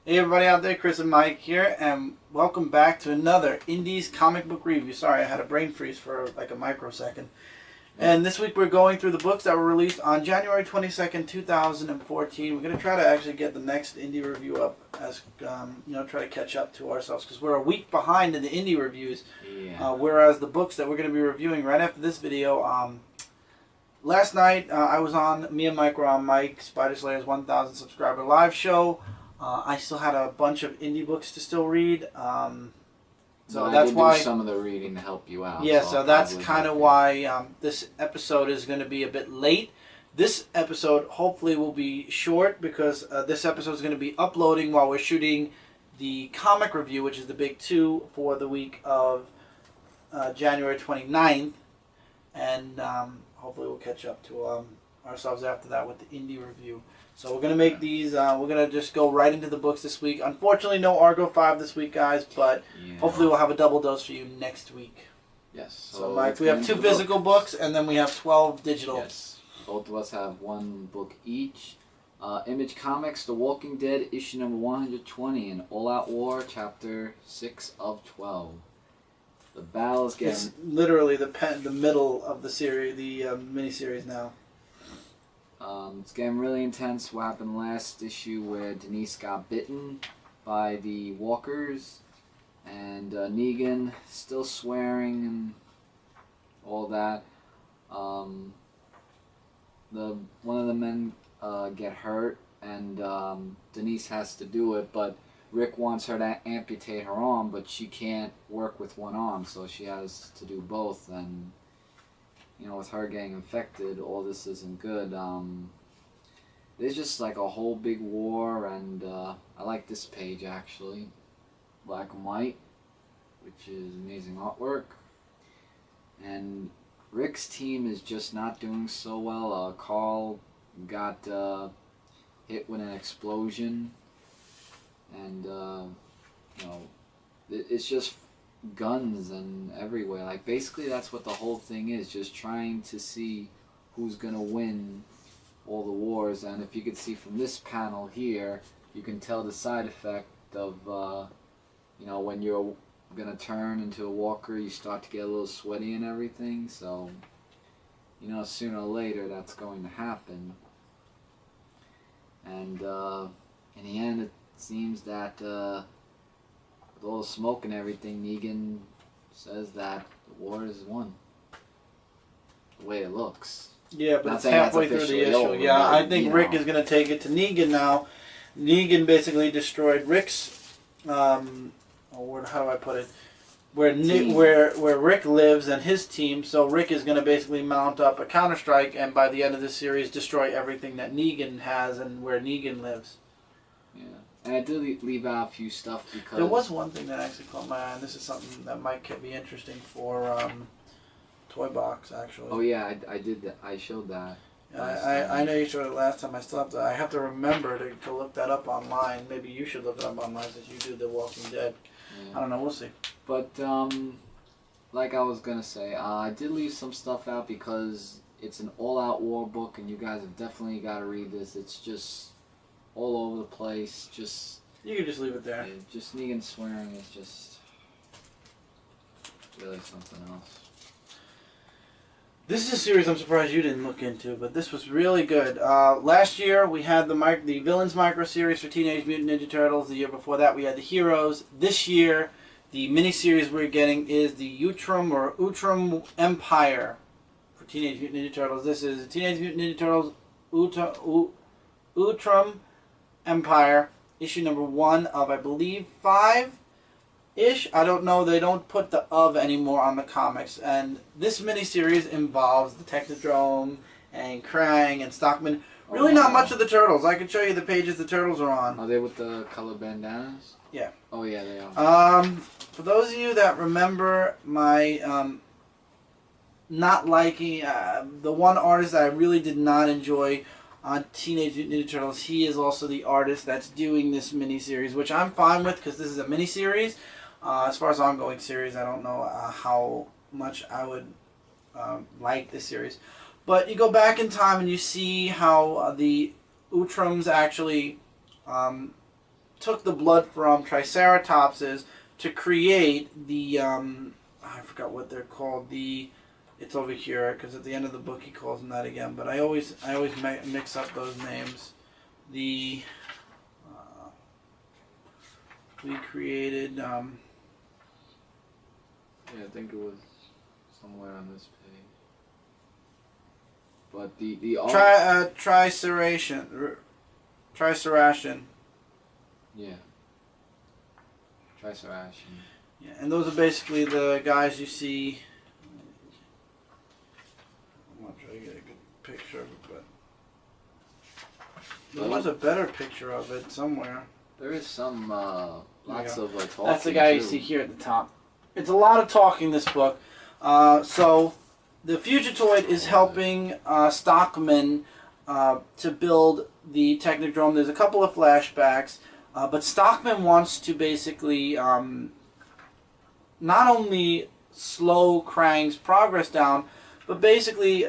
Hey everybody out there, Chris and Mike here, and welcome back to another Indies comic book review. Sorry, I had a brain freeze for like a microsecond. And this week we're going through the books that were released on January 22nd, 2014. We're going to try to actually get the next indie review up as, try to catch up to ourselves because we're a week behind in the indie reviews. Yeah. Whereas the books that we're going to be reviewing right after this video, last night I was on, me and Mike were on Mike Spider Slayer's 1,000 subscriber live show. I still had a bunch of indie books to still read. So that's why do some of the reading to help you out. Yeah, so that's kind of why this episode is going to be a bit late. This episode hopefully will be short because this episode is going to be uploading while we're shooting the comic review, which is the big two for the week of January 29th. And hopefully we'll catch up to ourselves after that with the indie review. So we're going to make these, we're going to just go right into the books this week. Unfortunately, no Argo 5 this week, guys, but hopefully we'll have a double dose for you next week. Yes. So Mike, we have 2 physical books, and then we have 12 digital. Yes. Both of us have 1 book each. Image Comics, The Walking Dead, issue number 120, and All Out War, chapter 6 of 12. The battles get... It's literally the middle of the series, the miniseries now. It's getting really intense. What happened last issue where Denise got bitten by the walkers, and Negan still swearing and all that. One of the men get hurt, and Denise has to do it, but Rick wants her to amputate her arm, but she can't work with one arm, so she has to do both. And you know, with her getting infected, all this isn't good. There's just like a whole big war, and I like this page actually, black and white, which is amazing artwork. And Rick's team is just not doing so well. Carl got hit with an explosion, and it's just guns and everywhere. Like basically that's what the whole thing is, just trying to see who's gonna win all the wars. And if you could see from this panel here, you can tell the side effect of when you're gonna turn into a walker, you start to get a little sweaty and everything. So sooner or later that's going to happen. And in the end, it seems that with all the smoke and everything, Negan says that the war is won. The way it looks. Yeah, but it's halfway through the issue. Over, yeah, but, I think Rick is going to take it to Negan now. Negan basically destroyed Rick's, how do I put it? Where Rick lives and his team. So Rick is going to basically mount up a counterstrike, and by the end of the series, destroy everything that Negan has and where Negan lives. Yeah. And I did leave out a few stuff because... There was one thing that actually caught my eye, and this is something that might be interesting for Toy Box, actually. Oh yeah, I did that. I showed that. I know you showed it last time. I have to remember to look that up online. Maybe you should look it up online since you do The Walking Dead. Yeah. I don't know, we'll see. But, like I was going to say, I did leave some stuff out because it's an all-out war book, and you guys have definitely got to read this. It's just all over the place. Just you can just leave it there. Just Negan swearing is just really something else. This is a series I'm surprised you didn't look into, but this was really good. Last year we had the Villains micro series for Teenage Mutant Ninja Turtles. The year before that we had the Heroes. This year the miniseries we're getting is the Utrum Empire for Teenage Mutant Ninja Turtles. This is Teenage Mutant Ninja Turtles Utrum Empire, issue number 1 of, I believe, 5-ish. I don't know. They don't put the "of" anymore on the comics. And this miniseries involves the Technodrome and Krang and Stockman. Really not much of the Turtles. I can show you the pages the Turtles are on. Are they with the color bandanas? Yeah. Oh yeah, they are. For those of you that remember my not liking the one artist that I really did not enjoy on Teenage Mutant Ninja Turtles, he is also the artist that's doing this miniseries, which I'm fine with because this is a miniseries. As far as ongoing series, I don't know how much I would like this series. But you go back in time and you see how the Utrums actually took the blood from Triceratopses to create the I forgot what they're called. It's over here because at the end of the book he calls them that again. But I always mix up those names. We created. Yeah, I think it was somewhere on this page. But the Triceration. Yeah. Triceration. Yeah, and those are basically the guys you see. I'm not trying to get a good picture of it, but there was a better picture of it somewhere. There is some lots of talking. That's the guy you see here at the top. It's a lot of talking, this book. So the Fugitoid is helping Stockman to build the Technodrome. There's a couple of flashbacks, but Stockman wants to basically not only slow Krang's progress down, but basically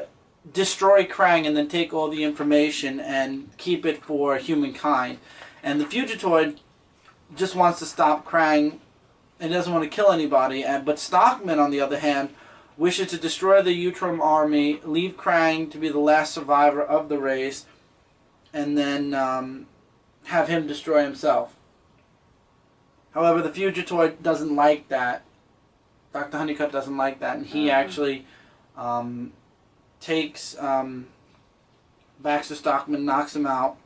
destroy Krang and then take all the information and keep it for humankind. And the Fugitoid just wants to stop Krang and doesn't want to kill anybody. But Stockman, on the other hand, wishes to destroy the Utrum army, leave Krang to be the last survivor of the race, and then have him destroy himself. However, the Fugitoid doesn't like that. Dr. Honeycutt doesn't like that, and he actually takes Baxter Stockman, knocks him out,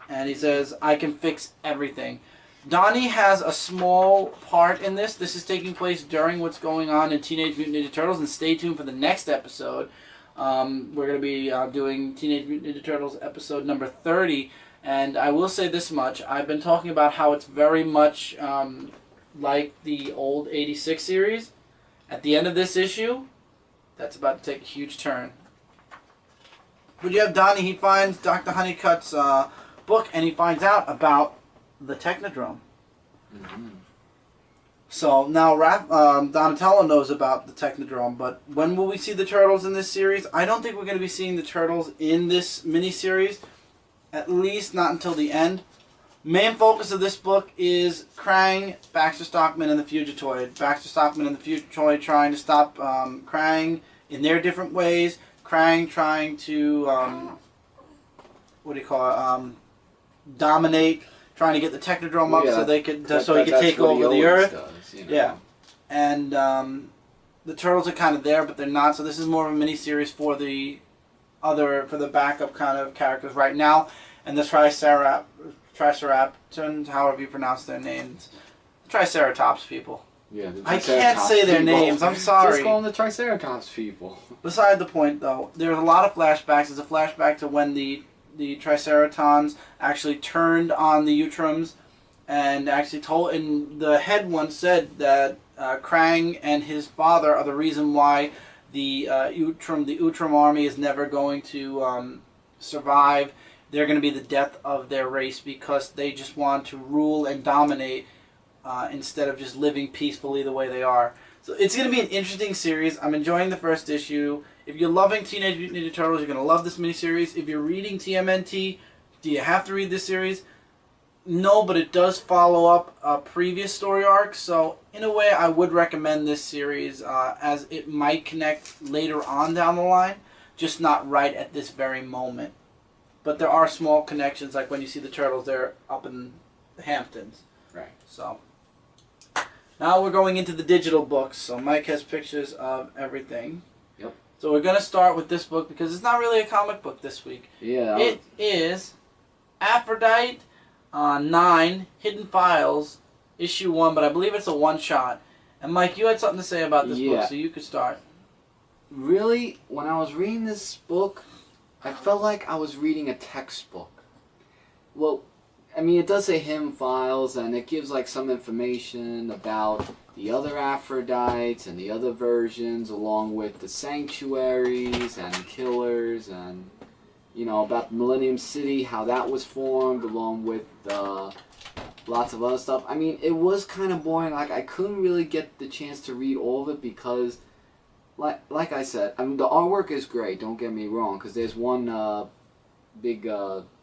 and he says, "I can fix everything." Donnie has a small part in this. This is taking place during what's going on in Teenage Mutant Ninja Turtles, and stay tuned for the next episode. We're going to be doing Teenage Mutant Ninja Turtles episode number 30, and I will say this much. I've been talking about how it's very much like the old 86 series. At the end of this issue, that's about to take a huge turn. But you have Donnie, he finds Dr. Honeycutt's book, and he finds out about the Technodrome. Mm-hmm. So now Donatello knows about the Technodrome, but when will we see the Turtles in this series? I don't think we're going to be seeing the Turtles in this miniseries, at least not until the end. Main focus of this book is Krang, Baxter Stockman, and the Fugitoid. Baxter Stockman and the Fugitoid trying to stop Krang in their different ways. Krang trying to, dominate, trying to get the Technodrome up so they could, so he could take over the Earth. Does, you know. Yeah, and the Turtles are kind of there, but they're not. So this is more of a mini-series for the backup kind of characters right now. And the Triceratops, however you pronounce their names, the Triceratops people. Yeah, I can't say their names. I'm sorry. Just call them the Triceratops people. Beside the point, though, there's a lot of flashbacks. There's a flashback to when the Triceratons actually turned on the Utrums, and actually told. And the head once said that Krang and his father are the reason why the Utrum army is never going to survive. They're going to be the death of their race because they just want to rule and dominate instead of just living peacefully the way they are. So it's going to be an interesting series. I'm enjoying the first issue. If you're loving Teenage Mutant Ninja Turtles, you're going to love this miniseries. If you're reading TMNT, do you have to read this series? No, but it does follow up a previous story arc. So in a way, I would recommend this series as it might connect later on down the line, just not right at this very moment. But there are small connections, like when you see the Turtles, they're up in the Hamptons. Right. So now we're going into the digital books. So Mike has pictures of everything. Yep. So we're going to start with this book because it's not really a comic book this week. Yeah. It is Aphrodite 9, Hidden Files, issue 1, but I believe it's a one-shot. And Mike, you had something to say about this book, so you could start. Really, when I was reading this book, I felt like I was reading a textbook. Well, I mean, it does say Hidden Files, and it gives like some information about the other Aphrodites and the other versions, along with the sanctuaries and killers, and you know, about Millennium City, how that was formed, along with lots of other stuff. I mean, it was kind of boring. Like, I couldn't really get the chance to read all of it because, like I said, I mean, the artwork is great, don't get me wrong, because there's one big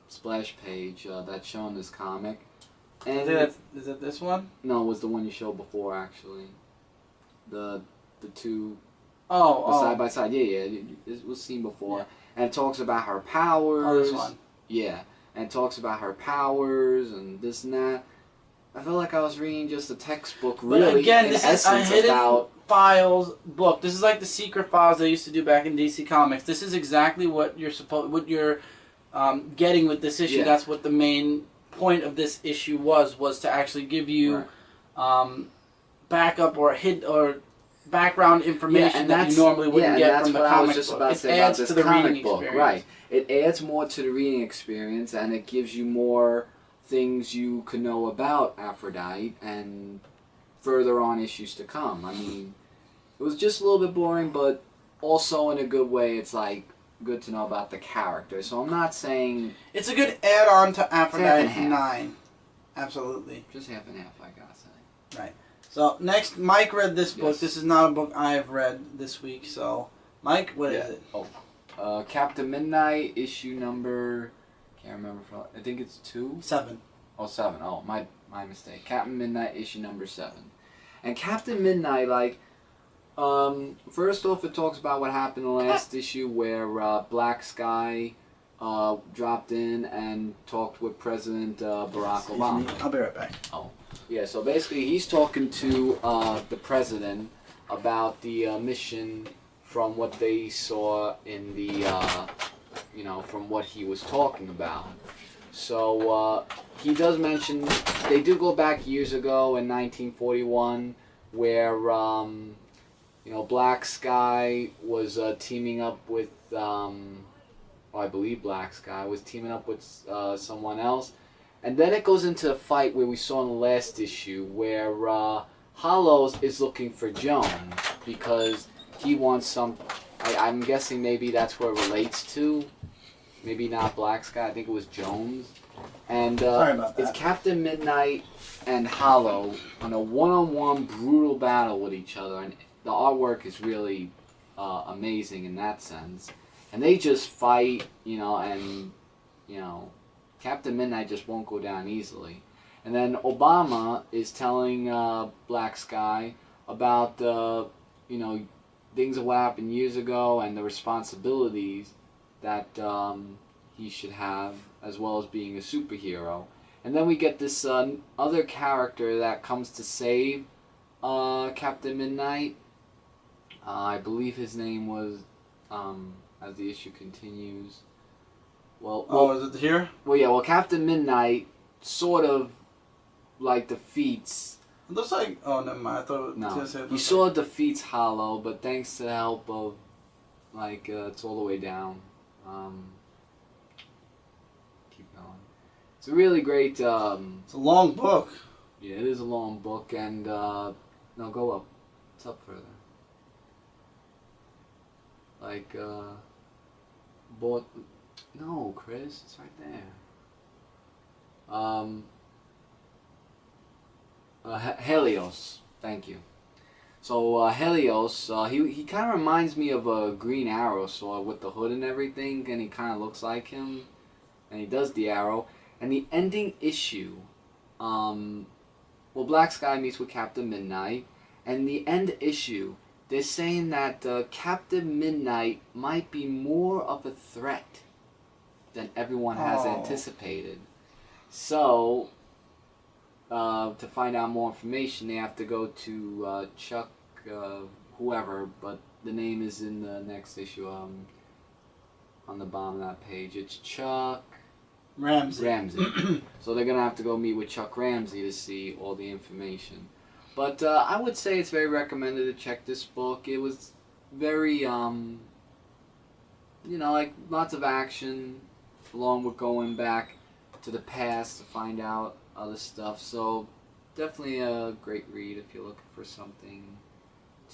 splash page that's shown in this comic. And is it this one? No, it was the one you showed before, actually. The two. Oh, side by side. Yeah. It was seen before, and it talks about her powers. Oh, this one. Yeah, and it talks about her powers and this and that. I felt like I was reading just a textbook, really. But again, in this essence, is a Hidden about Files book. This is like the secret files they used to do back in DC Comics. This is exactly what you're getting with this issue. Yeah. That's what the main point of this issue was to actually give you backup or background information that you normally wouldn't get from the comic book. It adds to the reading experience. Right. It adds more to the reading experience, and it gives you more things you could know about Aphrodite and further on issues to come. I mean, it was just a little bit boring, but also in a good way. It's like good to know about the character. So I'm not saying it's a good add-on to Aphrodite half. 9. Absolutely. Just half and half, I gotta say. Right. So next, Mike read this book. Yes. This is not a book I've read this week. So, Mike, what is it? Captain Midnight issue number. Can't remember. I think it's 2. 7. Oh, 7. Oh, my mistake. Captain Midnight issue number 7. And Captain Midnight, like, first off, it talks about what happened in the last issue where Black Sky dropped in and talked with President Barack Obama. I'll be right back. Oh, yeah. So basically, he's talking to the president about the mission from what they saw in the, from what he was talking about. So he does mention they do go back years ago in 1941, where Black Sky was teaming up with, I believe Black Sky was teaming up with someone else, and then it goes into a fight where we saw in the last issue where Hollows is looking for Jones because he wants some. I'm guessing maybe that's what it relates to. Maybe not Black Sky. I think it was Jones. And it's Captain Midnight and Hollow on a one-on-one brutal battle with each other, and the artwork is really amazing in that sense. And they just fight, and Captain Midnight just won't go down easily. And then Obama is telling Black Sky about things that happened years ago and the responsibilities that he should have, as well as being a superhero. And then we get this other character that comes to save Captain Midnight. I believe his name was, as the issue continues. Is it here? Well, yeah. Well, Captain Midnight sort of like defeats. It looks like. Oh, never mind. I thought. No, he sort of defeats Hollow, but thanks to the help of, it's all the way down. Keep going. It's a really great. It's a long book. Yeah, it is a long book, and no, go up. It's up further. No, Chris, it's right there. Helios, thank you. So Helios, he kind of reminds me of a Green Arrow, so with the hood and everything, and he kind of looks like him, and he does the arrow. And the ending issue, Black Sky meets with Captain Midnight, and the end issue, they're saying that Captain Midnight might be more of a threat than everyone has anticipated. So, to find out more information, they have to go to Chuck, whoever, but the name is in the next issue on the bottom of that page. It's Chuck Ramsey. So they're going to have to go meet with Chuck Ramsey to see all the information. But I would say it's very recommended to check this book. It was very, lots of action, along with going back to the past to find out other stuff. So definitely a great read if you're looking for something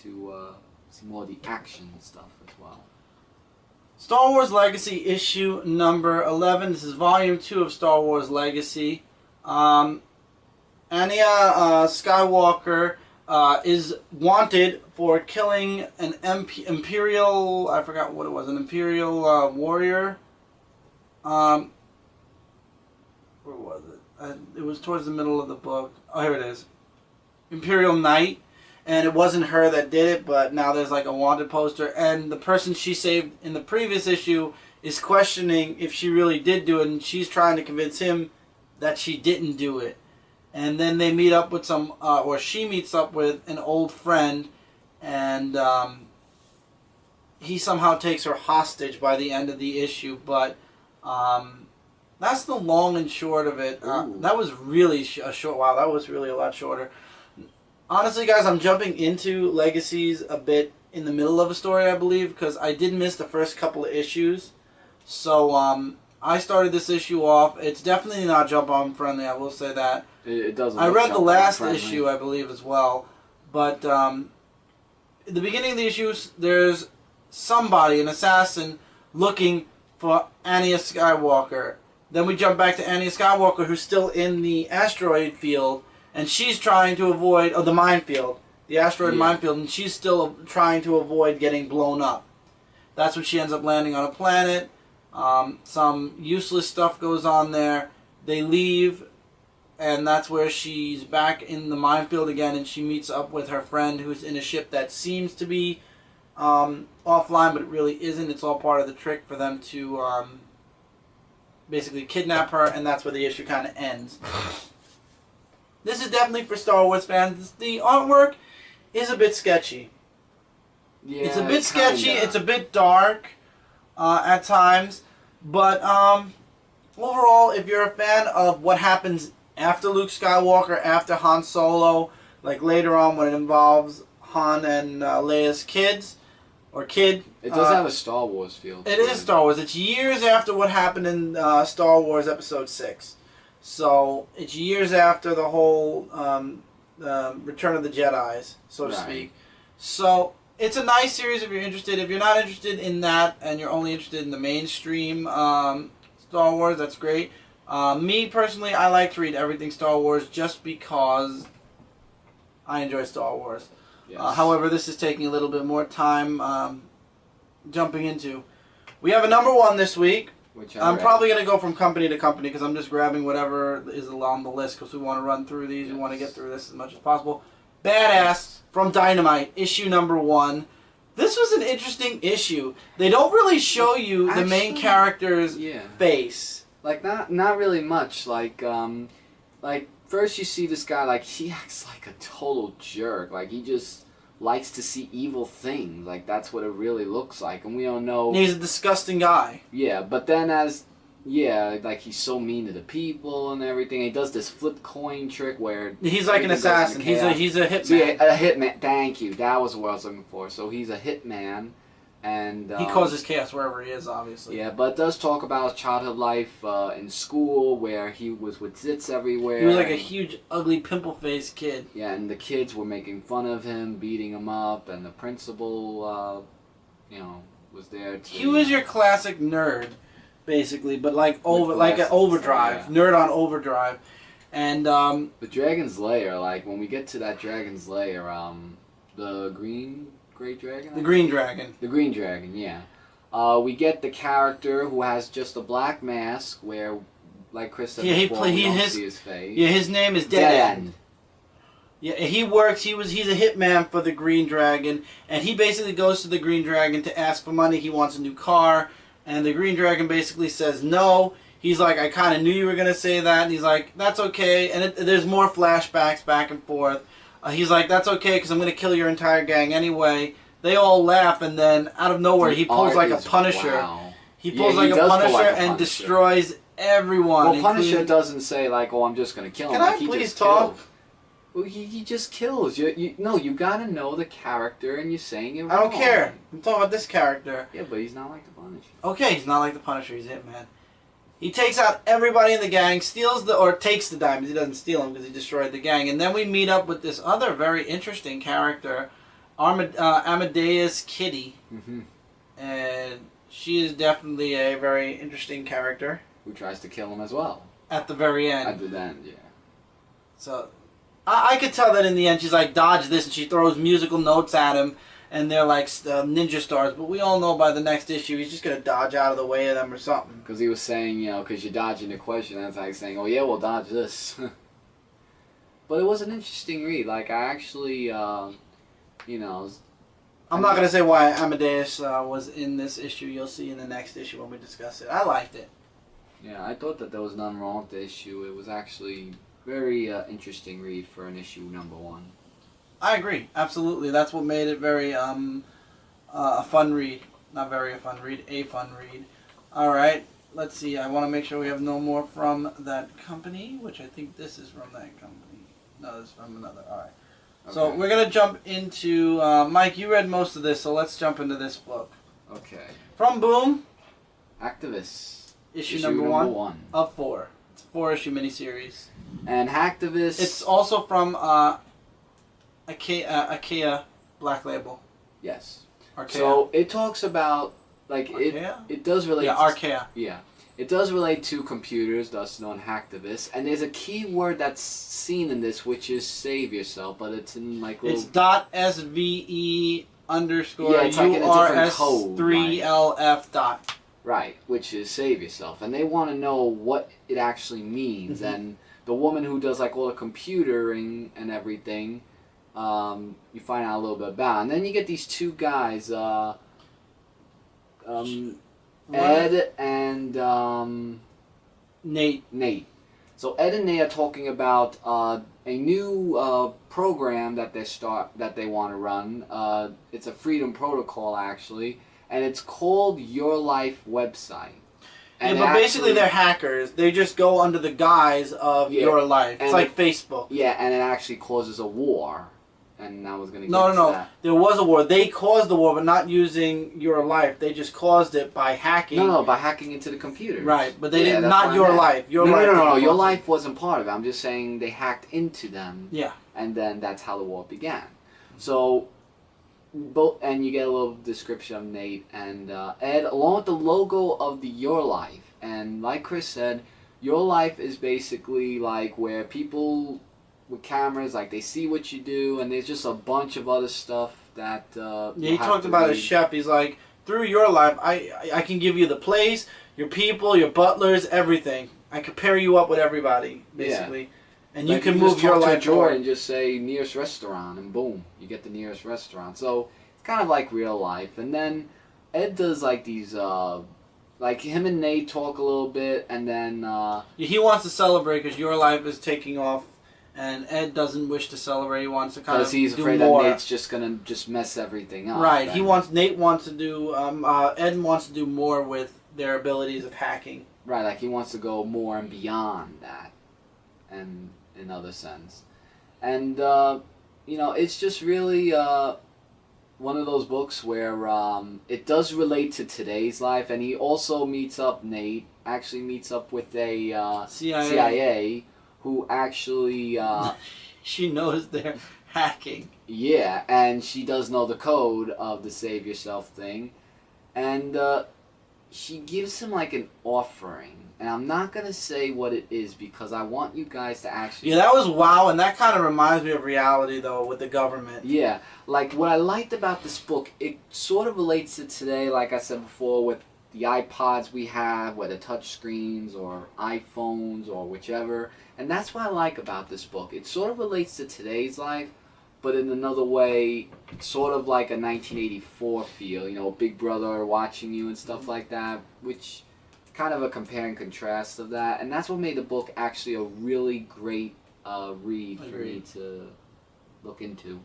to see more of the action stuff as well. Star Wars Legacy issue number 11. This is volume 2 of Star Wars Legacy. Anya Skywalker is wanted for killing an Imperial, I forgot what it was, an Imperial warrior. Where was it? it was towards the middle of the book. Oh, here it is. Imperial Knight. And it wasn't her that did it, but now there's like a wanted poster. And the person she saved in the previous issue is questioning if she really did do it. And she's trying to convince him that she didn't do it. And then they meet up with some, or she meets up with an old friend. And he somehow takes her hostage by the end of the issue. But that's the long and short of it. That was really a short. Wow, that was really a lot shorter. Honestly, guys, I'm jumping into Legacies a bit in the middle of a story, I believe, because I did miss the first couple of issues. So I started this issue off. It's definitely not jump on friendly. I will say that. It doesn't. I read the last issue, I believe, as well. But at the beginning of the issues, there's somebody, an assassin, looking for Anya Skywalker. Then we jump back to Anya Skywalker, who's still in the asteroid field, and she's trying to avoid, the minefield, the asteroid minefield, and she's still trying to avoid getting blown up. That's when she ends up landing on a planet. Some useless stuff goes on there. They leave, and that's where she's back in the minefield again, and she meets up with her friend who's in a ship that seems to be offline, but it really isn't. It's all part of the trick for them to basically kidnap her, and that's where the issue kind of ends. This is definitely for Star Wars fans. The artwork is a bit sketchy. Yeah, it's a bit sketchy. It's a bit dark at times. But overall, if you're a fan of what happens after Luke Skywalker, after Han Solo, like later on when it involves Han and Leia's kids, or kid. It does have a Star Wars feel. It is Star Wars. It's years after what happened in Star Wars Episode 6. So it's years after the whole Return of the Jedis, so to speak. So it's a nice series if you're interested. If you're not interested in that and you're only interested in the mainstream Star Wars, that's great. Me personally, I like to read everything Star Wars just because I enjoy Star Wars. Yes. However, this is taking a little bit more time jumping into. We have a number one this week. I'm probably going to go from company to company because I'm just grabbing whatever is along the list because we want to run through these. We want to get through this as much as possible. Badass from Dynamite, issue number 1. This was an interesting issue. They don't really show you the main character's face. Like, not really much. Like, first you see this guy, like, he acts like a total jerk. Like, he just likes to see evil things. Like, that's what it really looks like. And we don't know... He's a disgusting guy. Yeah, but then like, he's so mean to the people and everything. He does this flip coin trick where... He's like an assassin. He's a hitman. So, yeah, a hitman. Thank you. That was what I was looking for. So he's a hitman. And he causes chaos wherever he is, obviously. Yeah, but it does talk about his childhood life in school, where he was with zits everywhere. He was like a huge, ugly, pimple-faced kid. Yeah, and the kids were making fun of him, beating him up, and the principal, was there to... He was your classic nerd, basically, but like an overdrive. Yeah. Nerd on overdrive. And, the Dragon's Lair, like, when we get to that Dragon's Lair, the Great Dragon? The Green Dragon. The Green Dragon, yeah. We get the character who has just a black mask where, like Chris said before, we don't see his face. Yeah, his name is Dead End. Yeah, he works, he's a hitman for the Green Dragon, and he basically goes to the Green Dragon to ask for money. He wants a new car, and the Green Dragon basically says no. He's like, I kind of knew you were going to say that, and he's like, that's okay, and there's more flashbacks back and forth. He's like, that's okay, because I'm going to kill your entire gang anyway. They all laugh, and then out of nowhere, he pulls like a Punisher. Wow. He pulls like a Punisher and destroys everyone. Well, Punisher doesn't say, like, oh, I'm just going to kill him. Can I please talk? Well, he just kills. No, you got to know the character, and you're saying it wrong. I don't care. I'm talking about this character. Yeah, but he's not like the Punisher. Okay, he's not like the Punisher. He's Hitman. He takes out everybody in the gang, takes the diamonds. He doesn't steal them because he destroyed the gang. And then we meet up with this other very interesting character, Amadeus Kitty. Mm-hmm. And she is definitely a very interesting character. Who tries to kill him as well. At the very end. At the end, yeah. So, I could tell that in the end she's like, dodge this, and she throws musical notes at him. and they're like ninja stars. But we all know by the next issue he's just gonna dodge out of the way of them or something. Because he was saying, you know, because you're dodging the question, that's like saying, oh yeah, we'll dodge this. But it was an interesting read. Like I actually, you know. I'm not gonna say why Amadeus was in this issue. You'll see in the next issue when we discuss it. I liked it. Yeah, I thought that there was nothing wrong with the issue. It was actually very interesting read for an issue #1. I agree, absolutely. That's what made it very a fun read. Not very a fun read, a fun read. All right, let's see. I want to make sure we have no more from that company, which I think this is from that company. No, this is from another. All right. Okay. So we're going to jump into, Mike, you read most of this, so let's jump into this book. Okay. From Boom. Hacktivists. Issue number one of 4. It's a 4-issue miniseries. And Hacktivists. It's also from IKEA Black Label. Yes. Archaea. So it talks about, like, it does relate to... Archaea. Yeah. It does relate to computers, thus known hacktivists, and there's a key word that's seen in this, which is save yourself, but it's in like little... It's .sve underscore yeah, it's like in a different code, URS3LF dot. Right, which is save yourself, and they want to know what it actually means, and the woman who does like all the computering and everything, you find out a little bit about, and then you get these two guys, Ed and Nate. So Ed and Nate are talking about a new program that they want to run. It's a Freedom Protocol actually, and it's called Your Life Website. And yeah, but basically they're hackers. They just go under the guise of Your Life. It's like Facebook. Yeah, and it actually causes a war. And I was going to get to that. There was a war. They caused the war, but not using Your Life. They just caused it by hacking. No, by hacking into the computer. Right, but they didn't. Not Your Life. No. Your Life wasn't part of it. I'm just saying they hacked into them. Yeah. And then that's how the war began. So, and you get a little description of Nate and Ed, along with the logo of the Your Life. And like Chris said, Your Life is basically like where people with cameras, like they see what you do, and there's just a bunch of other stuff that he talked about his chef. He's like, through Your Life, I can give you the place, your people, your butlers, everything. I can pair you up with everybody, basically. Yeah. And like you can move Your Life forward and just say nearest restaurant, and boom, you get the nearest restaurant. So it's kind of like real life. And then Ed does like these like him and Nate talk a little bit, and then he wants to celebrate because Your Life is taking off. And Ed doesn't wish to celebrate. He wants to kind of do more. Because he's afraid that Nate's just gonna mess everything up. Right. Nate wants to do. Ed wants to do more with their abilities of hacking. Right. Like he wants to go more and beyond that, and in other sense, and you know, it's just really one of those books where it does relate to today's life, and he also meets up. Nate actually meets up with a CIA. Who actually... she knows they're hacking. Yeah, and she does know the code of the Save Yourself thing. And she gives him like an offering. And I'm not going to say what it is because I want you guys to actually... Yeah, that was wow, and that kind of reminds me of reality, though, with the government. Yeah, like what I liked about this book, it sort of relates to today, like I said before, with the iPods we have, whether touch screens or iPhones or whichever. And that's what I like about this book. It sort of relates to today's life, but in another way, sort of like a 1984 feel, you know, Big Brother watching you and stuff like that, which kind of a compare and contrast of that. And that's what made the book actually a really great read for me to look into.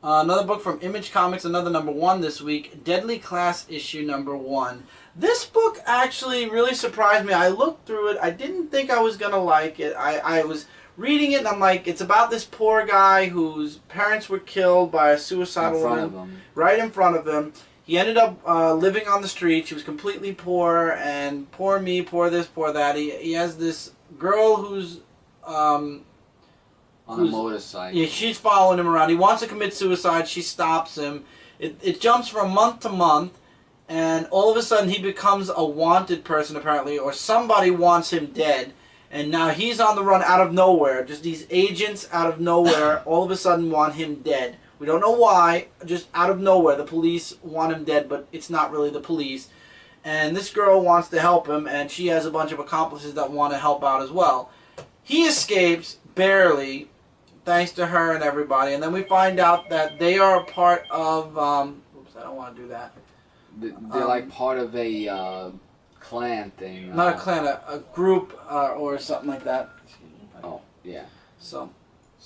Another book from Image Comics, another #1 this week, Deadly Class issue #1. This book actually really surprised me. I looked through it. I didn't think I was going to like it. I was reading it and I'm like, it's about this poor guy whose parents were killed by a suicidal woman right in front of him. He ended up living on the streets. He was completely poor, and poor me, poor this, poor that. He has this girl who's... on a motorcycle. Yeah, she's following him around. He wants to commit suicide. She stops him. It jumps from month to month, and all of a sudden he becomes a wanted person, apparently, or somebody wants him dead. And now he's on the run out of nowhere. Just these agents out of nowhere all of a sudden want him dead. We don't know why. Just out of nowhere, the police want him dead, but it's not really the police. And this girl wants to help him, and she has a bunch of accomplices that want to help out as well. He escapes, barely, thanks to her and everybody. And then we find out that they are a part of... oops, I don't want to do that. They're like part of a clan thing. Not a clan, a group or something like that. Oh, yeah. So,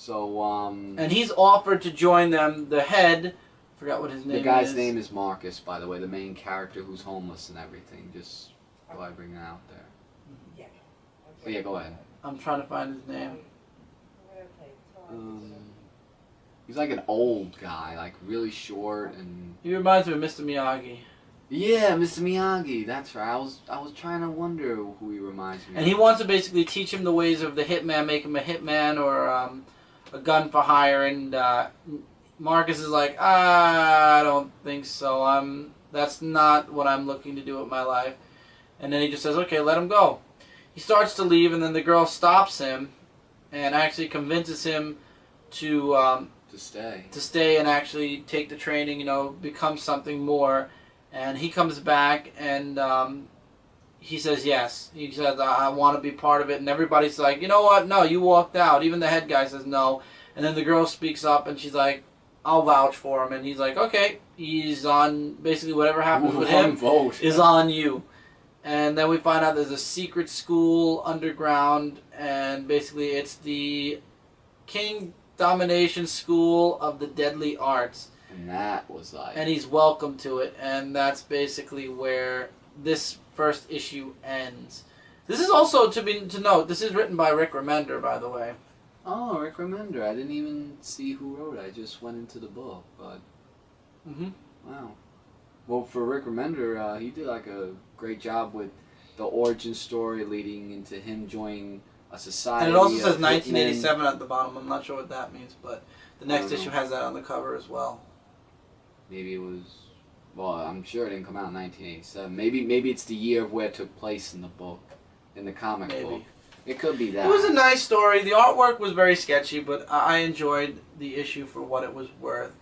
and he's offered to join them. The head, forgot what his name is. The guy's name is Marcus, by the way, the main character who's homeless and everything. Just go ahead, bring it out there. Yeah. But yeah, go ahead. I'm trying to find his name. He's like an old guy, like really short and. He reminds me of Mr. Miyagi. Yeah, Mr. Miyagi. That's right. I was trying to wonder who he reminds me. And he wants to basically teach him the ways of the hitman, make him a hitman or a gun for hire. And Marcus is like, I don't think so. That's not what I'm looking to do with my life. And then he just says, okay, let him go. He starts to leave, and then the girl stops him and actually convinces him to stay and actually take the training, you know, become something more. And he comes back and he says yes. He says, I want to be part of it. And everybody's like, you know what? No, you walked out. Even the head guy says no. And then the girl speaks up and she's like, I'll vouch for him. And he's like, okay. He's on, basically whatever happens with him is on you. And then we find out there's a secret school underground. And basically it's the King Domination School of the Deadly Arts. And that was like... And he's welcome to it. And that's basically where this first issue ends. This is also, to note, this is written by Rick Remender, by the way. Oh, Rick Remender. I didn't even see who wrote it. I just went into the book, but... Wow. Well, for Rick Remender, he did like a great job with the origin story leading into him joining a society. And it also says 1987 at the bottom. I'm not sure what that means, but the next issue has that on the cover as well. Maybe it was... Well, I'm sure it didn't come out in 1987. Maybe it's the year of where it took place in the book, in the comic book. It could be that. It was a nice story. The artwork was very sketchy, but I enjoyed the issue for what it was worth.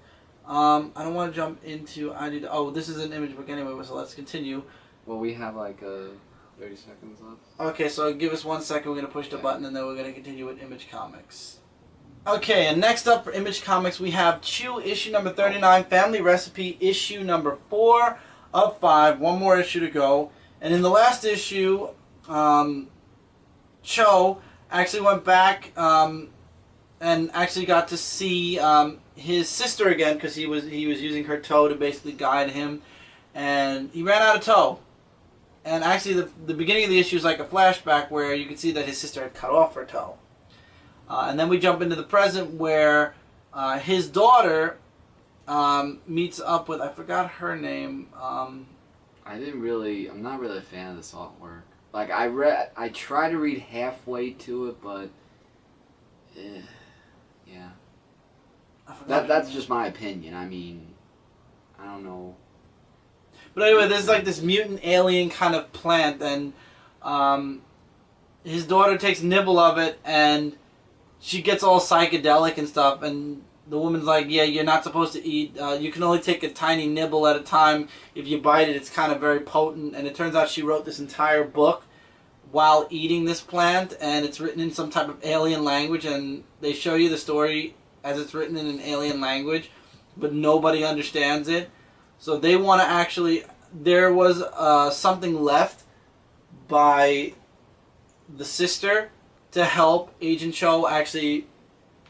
I don't want to jump into... Oh, this is an image book anyway, so let's continue. Well, we have like 30 seconds left. Okay, so give us 1 second. We're going to push the button, and then we're going to continue with Image Comics. Okay, and next up for Image Comics, we have Chew, issue number 39, Family Recipe, issue number 4 of 5. One more issue to go. And in the last issue, Cho actually went back and actually got to see his sister again, because he was using her toe to basically guide him, and he ran out of toe. And actually, the beginning of the issue is like a flashback where you can see that his sister had cut off her toe. And then we jump into the present where his daughter meets up with, I forgot her name. I'm not really a fan of this artwork. Like I try to read halfway to it, but yeah. That's just my opinion. I mean, I don't know. But anyway, there's like this mutant alien kind of plant, and his daughter takes a nibble of it, and she gets all psychedelic and stuff, and the woman's like, yeah, you're not supposed to eat. You can only take a tiny nibble at a time. If you bite it, it's kind of very potent. And it turns out she wrote this entire book while eating this plant, and it's written in some type of alien language, and they show you the story as it's written in an alien language, but nobody understands it. So they want to actually... There was something left by the sister to help Agent Cho actually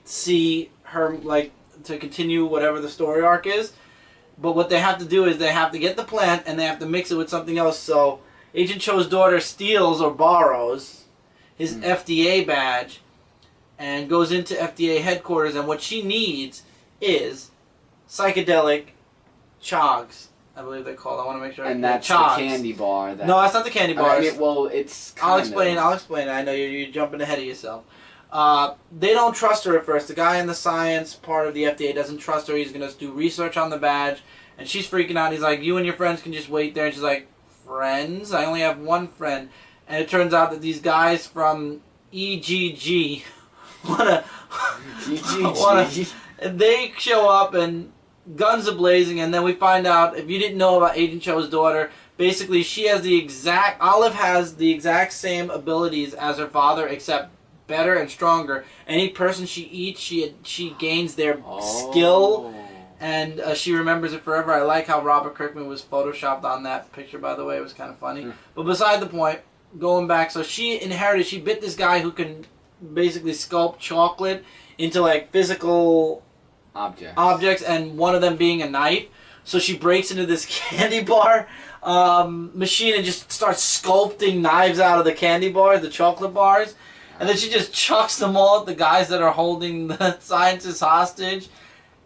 see her, like, to continue whatever the story arc is. But what they have to do is they have to get the plant and they have to mix it with something else. So Agent Cho's daughter steals or borrows his FDA badge and goes into FDA headquarters, and what she needs is psychedelic chogs, I believe they're called. I want to make sure. And that's chogs. The candy bar. No, that's not the candy bar. I mean, well, it's I'll explain. I know you're jumping ahead of yourself. They don't trust her at first. The guy in the science part of the FDA doesn't trust her. He's going to do research on the badge, and she's freaking out. He's like, you and your friends can just wait there. And she's like, friends? I only have one friend. And it turns out that these guys from EGG want to And they show up and guns are blazing, and then we find out, if you didn't know about Agent Cho's daughter, basically she has Olive has the exact same abilities as her father, except better and stronger. Any person she eats, she gains their skill, and she remembers it forever. I like how Robert Kirkman was photoshopped on that picture, by the way. It was kind of funny. But beside the point, going back, so she bit this guy who can basically sculpt chocolate into like physical objects, and one of them being a knife. So she breaks into this candy bar machine and just starts sculpting knives out of the candy bars, the chocolate bars. And then she just chucks them all at the guys that are holding the scientists hostage.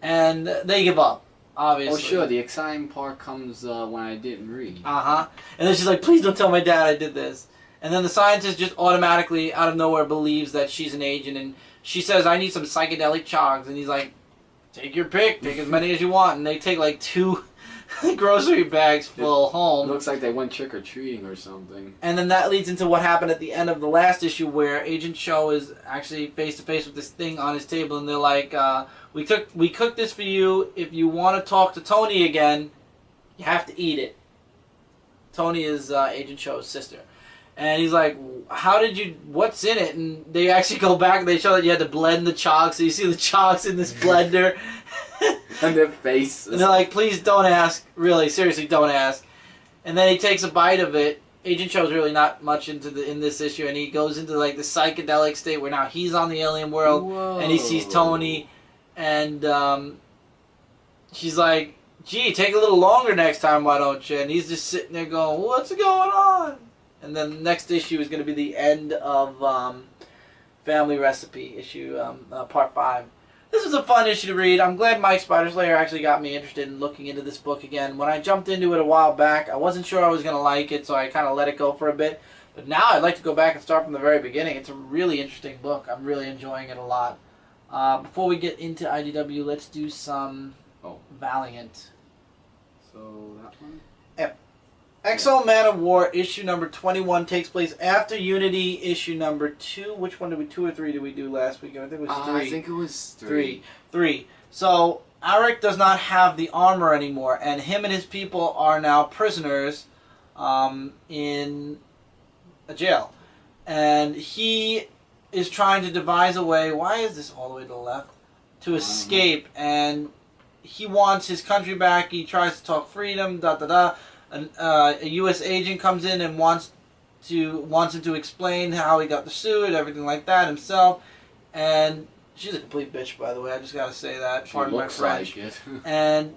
And they give up, obviously. Oh, sure. The exciting part comes when I didn't read. And then she's like, please don't tell my dad I did this. And then the scientist just automatically, out of nowhere, believes that she's an agent. And she says, I need some psychedelic chogs. And he's like, take your pick. Take as many as you want. And they take like 2 grocery bags full home. It looks like they went trick-or-treating or something. And then that leads into what happened at the end of the last issue, where Agent Cho is actually face-to-face with this thing on his table. And they're like, we cooked this for you. If you want to talk to Tony again, you have to eat it. Tony is Agent Cho's sister. And he's like, what's in it? And they actually go back and they show that you had to blend the chalk. So you see the chalks in this blender. And their faces. And they're like, please don't ask. Really, seriously, don't ask. And then he takes a bite of it. Agent Cho's really not much in this issue. And he goes into like the psychedelic state where now he's on the alien world. Whoa. And he sees Tony. And she's like, gee, take a little longer next time, why don't you? And he's just sitting there going, what's going on? And then the next issue is going to be the end of Family Recipe, issue part 5. This was a fun issue to read. I'm glad Mike Spider-Slayer actually got me interested in looking into this book again. When I jumped into it a while back, I wasn't sure I was going to like it, so I kind of let it go for a bit. But now I'd like to go back and start from the very beginning. It's a really interesting book. I'm really enjoying it a lot. Before we get into IDW, let's do some Valiant. So that one? Yep. X-O Manowar issue number 21 takes place after Unity issue number 2. Which one did we, 2 or 3 did we do last week? I think it was 3. I think it was 3. 3. So Arik does not have the armor anymore, and him and his people are now prisoners in a jail. And he is trying to devise a way, why is this all the way to the left? To escape, and he wants his country back. He tries to talk freedom, a U.S. agent comes in and wants him to explain how he got the suit, everything like that himself. And she's a complete bitch, by the way. I just gotta say that. Pardon my French. Like it. And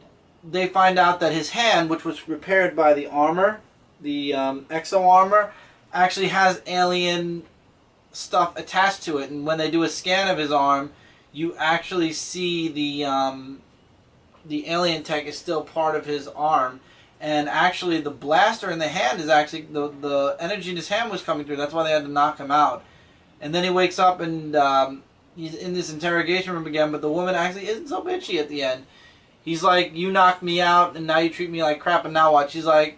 they find out that his hand, which was repaired by the armor, the exo armor, actually has alien stuff attached to it. And when they do a scan of his arm, you actually see the alien tech is still part of his arm. And actually, the blaster in the hand is actually, the energy in his hand was coming through. That's why they had to knock him out. And then he wakes up and he's in this interrogation room again, but the woman actually isn't so bitchy at the end. He's like, you knocked me out, and now you treat me like crap, and now what? She's like,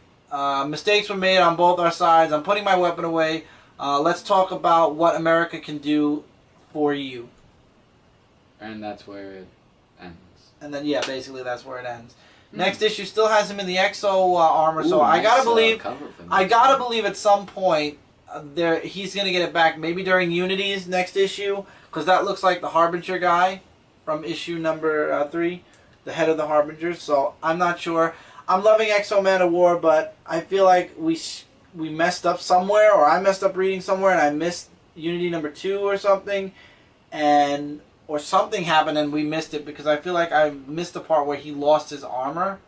mistakes were made on both our sides. I'm putting my weapon away. Let's talk about what America can do for you. And that's where it ends. And then, yeah, basically that's where it ends. Next issue still has him in the exo armor, so I nice, gotta believe at some point he's gonna get it back. Maybe during Unity's next issue, because that looks like the Harbinger guy from issue number 3, the head of the Harbingers. So I'm not sure. I'm loving X-O Manowar, but I feel like we messed up somewhere, or I messed up reading somewhere, and I missed Unity number 2 or something, or something happened and we missed it, because I feel like I missed the part where he lost his armor.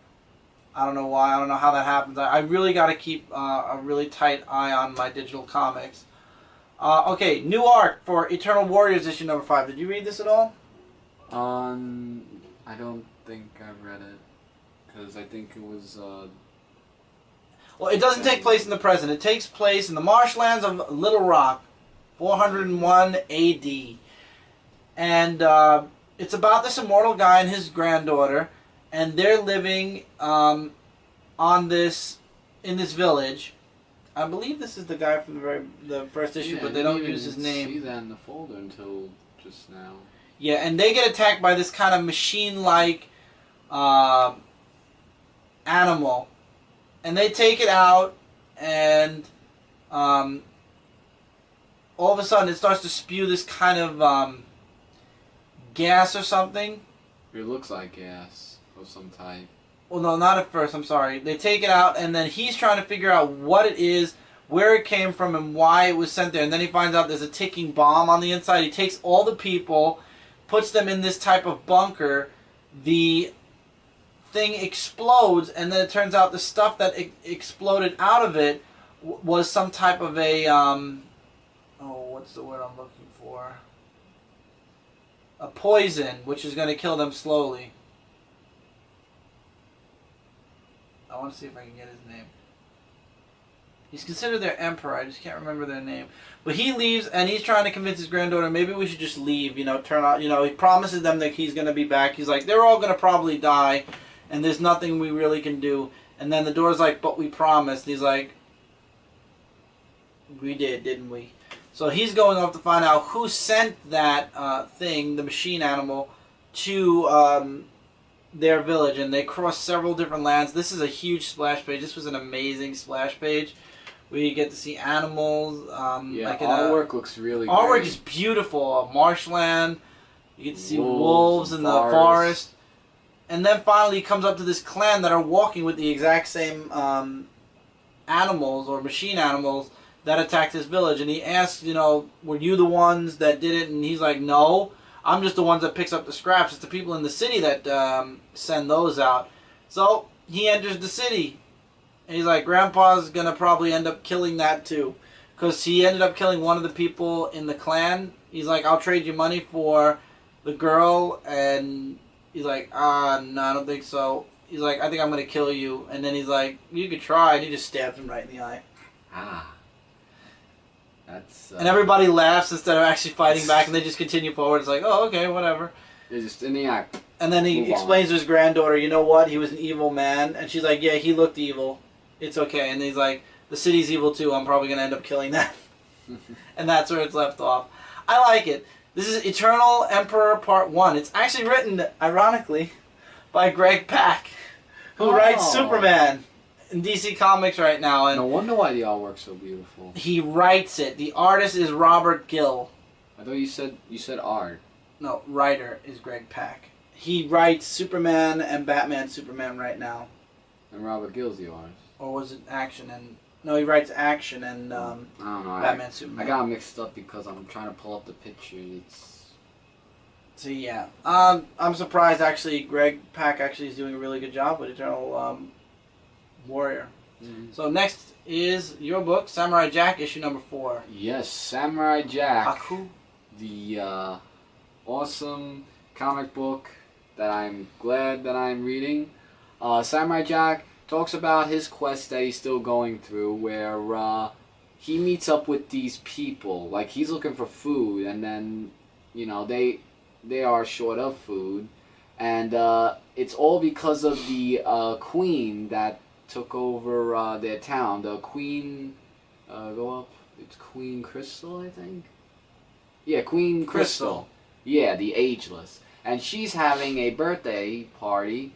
I don't know why. I don't know how that happens. I really got to keep a really tight eye on my digital comics. Okay, new arc for Eternal Warriors issue number 5. Did you read this at all? I don't think I read it, because I think it was... Well, it doesn't take place in the present. It takes place in the marshlands of Little Rock, 401 AD. And it's about this immortal guy and his granddaughter, and they're living in this village. I believe this is the guy from the first issue, but they don't use his name. I didn't see that in the folder until just now. Yeah, and they get attacked by this kind of machine-like animal, and they take it out, and um, all of a sudden it starts to spew this kind of gas or something. It looks like gas of some type. Well, no, not at first. I'm sorry. They take it out, and then he's trying to figure out what it is, where it came from, and why it was sent there. And then he finds out there's a ticking bomb on the inside. He takes all the people, puts them in this type of bunker. The thing explodes, and then it turns out the stuff that exploded out of it was some type of a what's the word I'm looking for? A poison, which is going to kill them slowly. I want to see if I can get his name. He's considered their emperor. I just can't remember their name. But he leaves, and he's trying to convince his granddaughter, maybe we should just leave, turn out, he promises them that he's going to be back. He's like, they're all going to probably die, and there's nothing we really can do. And then the door's like, but we promised. He's like, we did, didn't we? So he's going off to find out who sent that thing, the machine animal, to their village, and they cross several different lands. This is a huge splash page. This was an amazing splash page. We get to see animals. Artwork looks really artwork great. is beautiful. A marshland. You get to see Wolves wolves in the forest. And then finally he comes up to this clan that are walking with the exact same animals or machine animals that attacked his village. And he asks, were you the ones that did it? And he's like, no. I'm just the ones that picks up the scraps. It's the people in the city that send those out. So he enters the city. And he's like, Grandpa's going to probably end up killing that too. Because he ended up killing one of the people in the clan. He's like, I'll trade you money for the girl. And he's like, no, I don't think so. He's like, I think I'm going to kill you. And then he's like, you could try. And he just stabs him right in the eye. That's, and everybody laughs instead of actually fighting back, and they just continue forward. It's like, oh, okay, whatever. They're just in the act. And then he explains to his granddaughter, you know what? He was an evil man. And she's like, yeah, he looked evil. It's okay. And he's like, the city's evil too. I'm probably going to end up killing that. And that's where it's left off. I like it. This is Eternal Emperor Part 1. It's actually written, ironically, by Greg Pak, who writes Superman in DC Comics right now. And no wonder why the artwork's so beautiful. He writes it. The artist is Robert Gill. I thought you said art. No, writer is Greg Pak. He writes Superman and Batman Superman right now. And Robert Gill's the artist. Or was it Action and... No, he writes Action and I don't know. Batman Superman. I got mixed up because I'm trying to pull up the picture. So yeah. I'm surprised actually Greg Pak actually is doing a really good job with Eternal Warrior. Mm-hmm. So next is your book, Samurai Jack, issue number 4. Yes, Samurai Jack. Haku. The awesome comic book that I'm glad that I'm reading. Samurai Jack talks about his quest that he's still going through, where he meets up with these people. Like, he's looking for food, and then, they are short of food. And it's all because of the queen that took over their town. The queen, go up, it's Queen Crystal, I think? Yeah, Queen Crystal. Yeah, the Ageless. And she's having a birthday party,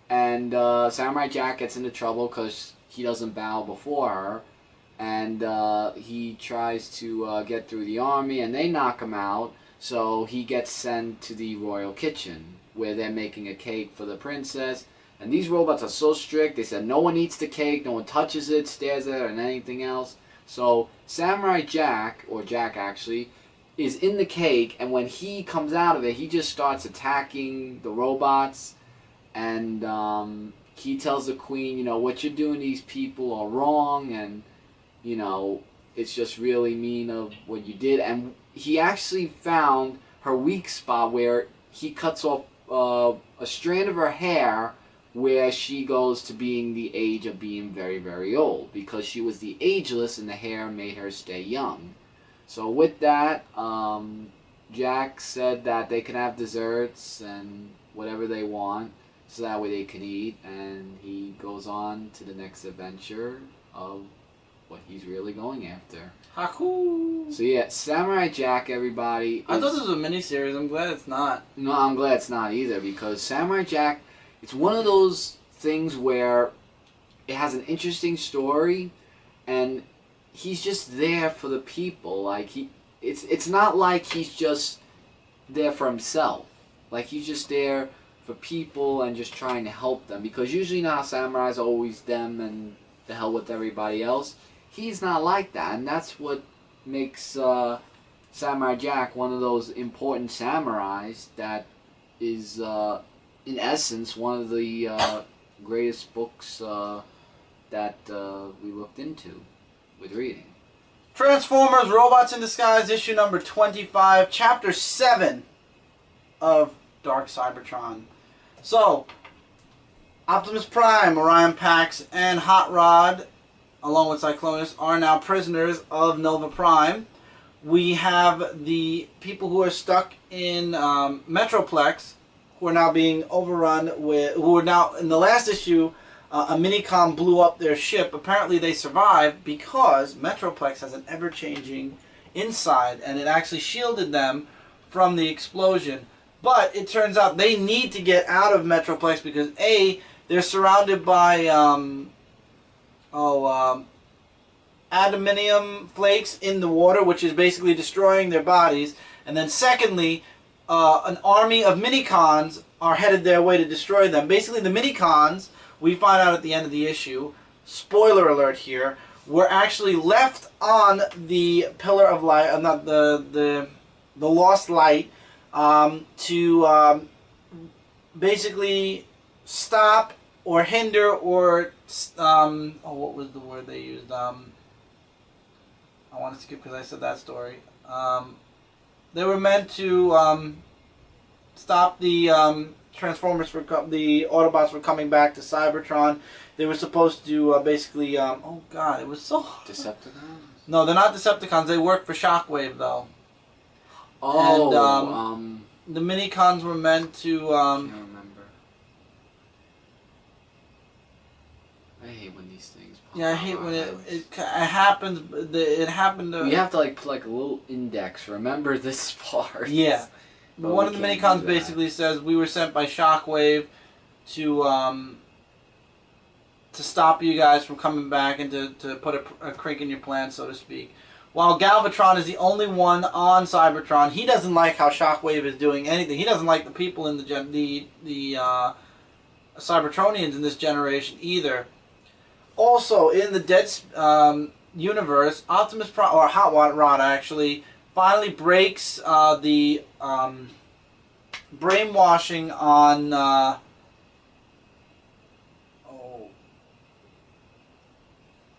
and Samurai Jack gets into trouble because he doesn't bow before her, and he tries to get through the army, and they knock him out, so he gets sent to the royal kitchen, where they're making a cake for the princess. And these robots are so strict, they said no one eats the cake, no one touches it, stares at it, and anything else. So Samurai Jack, or Jack actually, is in the cake, and when he comes out of it, he just starts attacking the robots, and he tells the queen, what you're doing to these people are wrong, and, it's just really mean of what you did. And he actually found her weak spot where he cuts off a strand of her hair where she goes to being the age of being very, very old, because she was the ageless and the hair made her stay young. So with that, Jack said that they can have desserts and whatever they want, so that way they can eat, and he goes on to the next adventure of what he's really going after. Haku. So yeah, Samurai Jack, everybody. I thought this was a miniseries. I'm glad it's not. No, I'm glad it's not either, because Samurai Jack, it's one of those things where it has an interesting story, and he's just there for the people. Like it's not like he's just there for himself. Like he's just there for people and just trying to help them. Because usually now samurais are always them and the hell with everybody else. He's not like that, and that's what makes Samurai Jack one of those important samurais that is, in essence, one of the greatest books that we looked into with reading. Transformers: Robots in Disguise, issue number 25, chapter 7 of Dark Cybertron. So, Optimus Prime, Orion Pax, and Hot Rod, along with Cyclonus, are now prisoners of Nova Prime. We have the people who are stuck in Metroplex, who are now being overrun with, who are now, in the last issue, a minicom blew up their ship. Apparently they survived because Metroplex has an ever-changing inside, and it actually shielded them from the explosion. But it turns out they need to get out of Metroplex because A, they're surrounded by aluminium flakes in the water, which is basically destroying their bodies. And then secondly, an army of minicons are headed their way to destroy them. Basically, the minicons, we find out at the end of the issue, spoiler alert here, were actually left on the Pillar of Light, not the Lost Light, to basically stop or hinder or what was the word they used? I want to skip because I said that story. They were meant to stop the Transformers the Autobots from coming back to Cybertron. They were supposed to basically oh god, it was so Decepticons? No, they're not Decepticons. They work for Shockwave though. Oh, and the minicons were meant to I can't remember. I hate when these things pop yeah, I hate when it happens. It happened to... We have to like put like a little index. Remember this part. Yeah. But one of the minicons basically says we were sent by Shockwave to stop you guys from coming back and to put a crink in your plan, so to speak. While Galvatron is the only one on Cybertron, he doesn't like how Shockwave is doing anything. He doesn't like the people in the Cybertronians in this generation either. Also, in the Dead universe, Optimus Prime, or Hot Rod actually, finally breaks the brainwashing on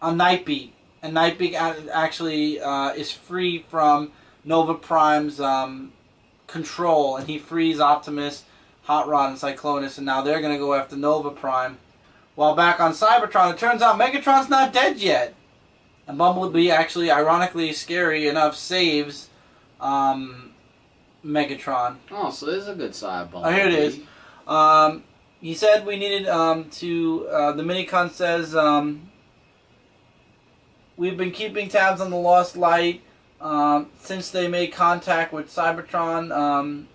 Nightbeat. And Nightbeat actually is free from Nova Prime's control, and he frees Optimus, Hot Rod, and Cyclonus, and now they're going to go after Nova Prime. While back on Cybertron, it turns out Megatron's not dead yet. And Bumblebee actually, ironically, scary enough, saves Megatron. Oh, so this is a good side Bumblebee. Oh, here it is. He said we needed the minicon says, we've been keeping tabs on the Lost Light since they made contact with Cybertron.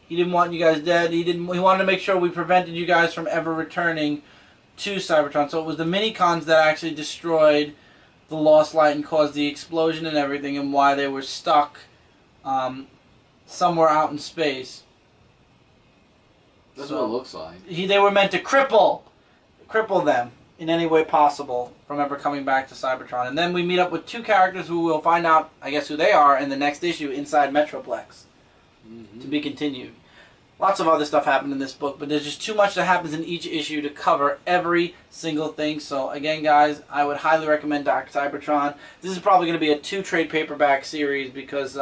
He didn't want you guys dead. He wanted to make sure we prevented you guys from ever returning to Cybertron. So it was the minicons that actually destroyed the Lost Light and caused the explosion and everything, and why they were stuck somewhere out in space. That's what it looks like. They were meant to cripple them in any way possible from ever coming back to Cybertron. And then we meet up with two characters who we'll find out, I guess, who they are in the next issue inside Metroplex. To be continued. Lots of other stuff happened in this book, but there's just too much that happens in each issue to cover every single thing. So again, guys, I would highly recommend Dark Cybertron. This is probably going to be a 2-trade paperback series because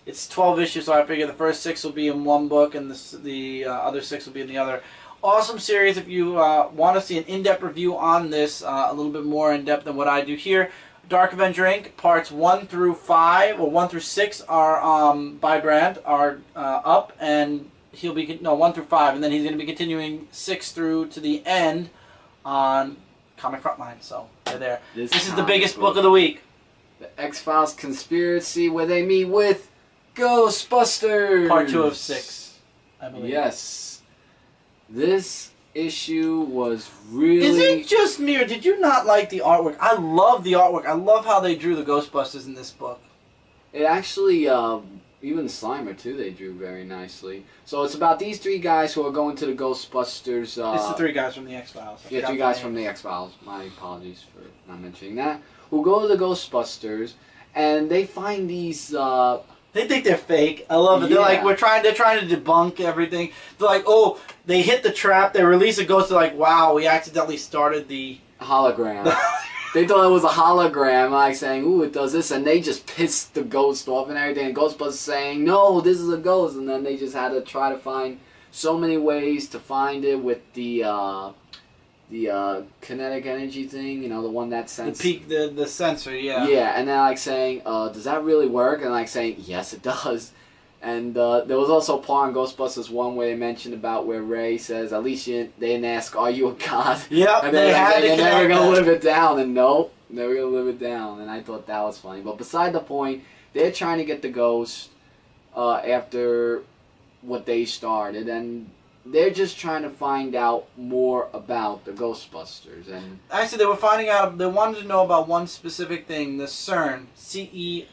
it's 12 issues, so I figure the first 6 will be in one book and the other 6 will be in the other. Awesome series. If you want to see an in-depth review on this, a little bit more in-depth than what I do here, Dark Avenger Inc. parts 1 through 5, or 1 through 6 are by Brand are up, and he'll be 1 through 5, and then he's going to be continuing 6 through to the end on Comic Frontline. So they're there. This is the biggest book of the week. The X-Files Conspiracy, where they meet with Ghostbusters. Part 2 of 6, I believe. Yes. This issue was really... Is it just me, or did you not like the artwork? I love the artwork. I love how they drew the Ghostbusters in this book. It actually, even Slimer too, they drew very nicely. So it's about these 3 guys who are going to the Ghostbusters... it's the 3 guys from the X-Files. Yeah, 3 guys from the X-Files. My apologies for not mentioning that. Who go to the Ghostbusters, and they find these... They think they're fake. I love it. They're like, they're trying to debunk everything. They're like, oh, they hit the trap. They release a ghost. They're like, wow, we accidentally started the hologram. They thought it was a hologram, like saying, ooh, it does this, and they just pissed the ghost off and everything. And Ghostbusters saying, no, this is a ghost, and then they just had to try to find so many ways to find it with the kinetic energy thing, you know, the one that senses... The sensor, yeah. Yeah, and then like saying, does that really work? And like saying, yes, it does. And there was also a part in Ghostbusters 1 where they mentioned about where Ray says, at least they didn't ask, are you a god? Yep, and they're never going to live it down. And nope, never going to live it down. And I thought that was funny. But beside the point, they're trying to get the ghost after what they started. And... they're just trying to find out more about the Ghostbusters, and actually, they were finding out. They wanted to know about one specific thing: the CERN, CERN.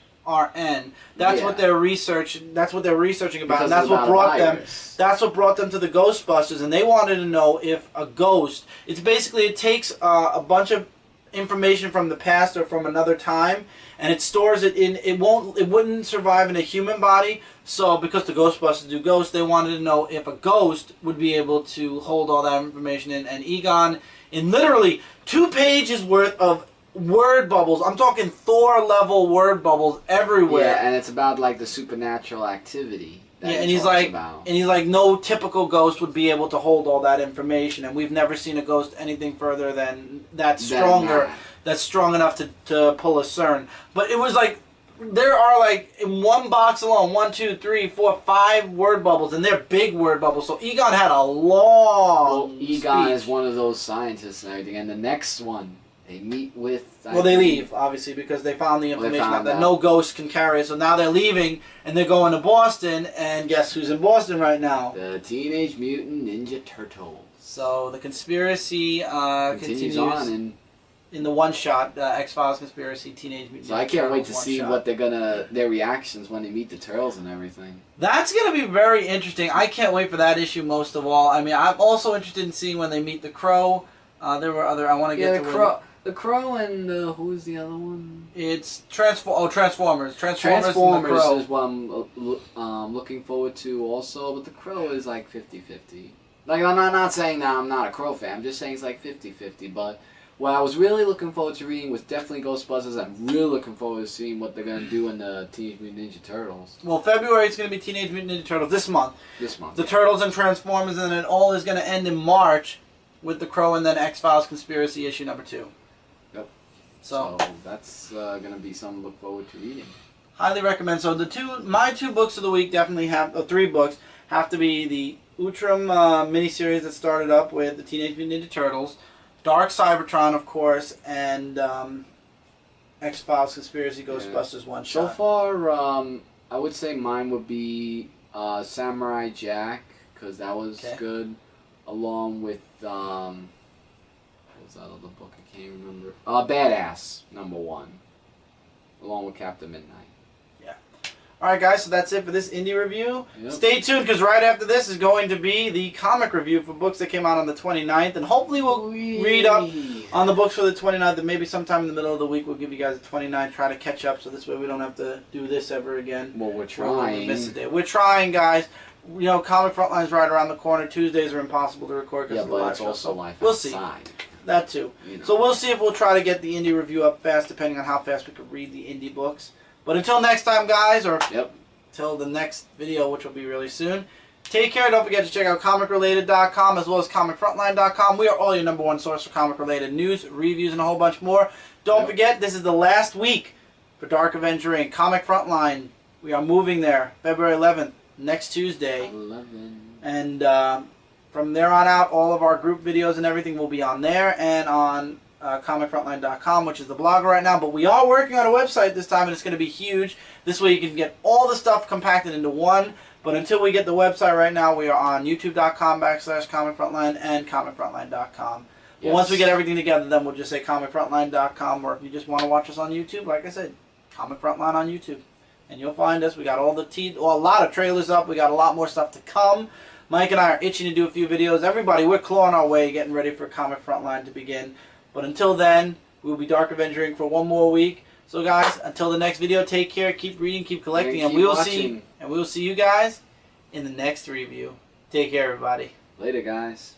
That's what they're researching. That's what they're researching about, and that's what brought them. That's what brought them to the Ghostbusters, and they wanted to know if a ghost. It's basically it takes a bunch of information from the past or from another time, and it stores it in. It wouldn't survive in a human body. So, because the Ghostbusters do ghosts, they wanted to know if a ghost would be able to hold all that information in. And Egon, in literally 2 pages worth of word bubbles, I'm talking Thor-level word bubbles everywhere. Yeah, and it's about like the supernatural activity. Yeah, and he's like, no typical ghost would be able to hold all that information, and we've never seen a ghost anything further than that stronger, that's strong enough to pull a CERN. But it was like. There are like in one box alone 1, 2, 3, 4, 5 word bubbles, and they're big word bubbles. So Egon had a long. Egon speech. is one of those scientists and everything. And the next one, they meet with. Well, they leave obviously because they found the information that no ghost can carry it. So now they're leaving and they're going to Boston. And guess who's in Boston right now? The Teenage Mutant Ninja Turtles. So the conspiracy continues on in the one-shot X-Files Conspiracy Teenage Mutant Ninja Turtles. So I can't wait to see what their reactions when they meet the Turtles and everything. That's going to be very interesting. I can't wait for that issue most of all. I mean, I'm also interested in seeing when they meet the Crow. There were other... I want to get to... The Crow and who's the other one? It's Transformers. Transformers and the Crow is what I'm looking forward to also, but the Crow is like 50-50. Like, I'm not saying that I'm not a Crow fan. I'm just saying it's like 50-50, but... what I was really looking forward to reading was definitely Ghostbusters. I'm really looking forward to seeing what they're going to do in the Teenage Mutant Ninja Turtles. Well, February it's going to be Teenage Mutant Ninja Turtles this month. The Turtles and Transformers, and then it all is going to end in March with The Crow and then X-Files Conspiracy issue number 2. Yep. So that's going to be something to look forward to reading. Highly recommend. So my 2 books of the week definitely have, 3 books, have to be the Utrum miniseries that started up with the Teenage Mutant Ninja Turtles, Dark Cybertron, of course, and X-Files Conspiracy Ghostbusters one shot. So far, I would say mine would be Samurai Jack, because that was good, along with, what was that other book? I can't remember. Badass, number 1, along with Captain Midnight. Alright guys, so that's it for this indie review. Yep. Stay tuned because right after this is going to be the comic review for books that came out on the 29th. And hopefully we'll read up on the books for the 29th, and maybe sometime in the middle of the week we'll give you guys the 29th, try to catch up so this way we don't have to do this ever again. Well, we're trying. We're trying, guys. You know, Comic Frontline's right around the corner. Tuesdays are impossible to record because of the live show. Also life we'll outside. See. That too. You know. So we'll see if we'll try to get the indie review up fast, depending on how fast we can read the indie books. But until next time, guys, or till the next video, which will be really soon, take care. Don't forget to check out comicrelated.com as well as comicfrontline.com. We are all your #1 source for comic-related news, reviews, and a whole bunch more. Don't forget, this is the last week for Dark Avenger Inc. Comic Frontline. We are moving there February 11th, next Tuesday. And from there on out, all of our group videos and everything will be on there and on comicfrontline.com, which is the blog right now. But we are working on a website this time, and it's going to be huge. This way you can get all the stuff compacted into one. But until we get the website right now, we are on youtube.com/comicfrontline and comicfrontline.com. But once we get everything together, then we'll just say comicfrontline.com, or if you just want to watch us on YouTube, like I said, Comic Frontline on YouTube. And you'll find us. We got all the a lot of trailers up. We got a lot more stuff to come. Mike and I are itching to do a few videos. Everybody, we're clawing our way, getting ready for Comic Frontline to begin. But until then, we'll be Dark Avengering for one more week. So guys, until the next video, take care, keep reading, keep collecting, and we will see you guys in the next review. Take care, everybody. Later, guys.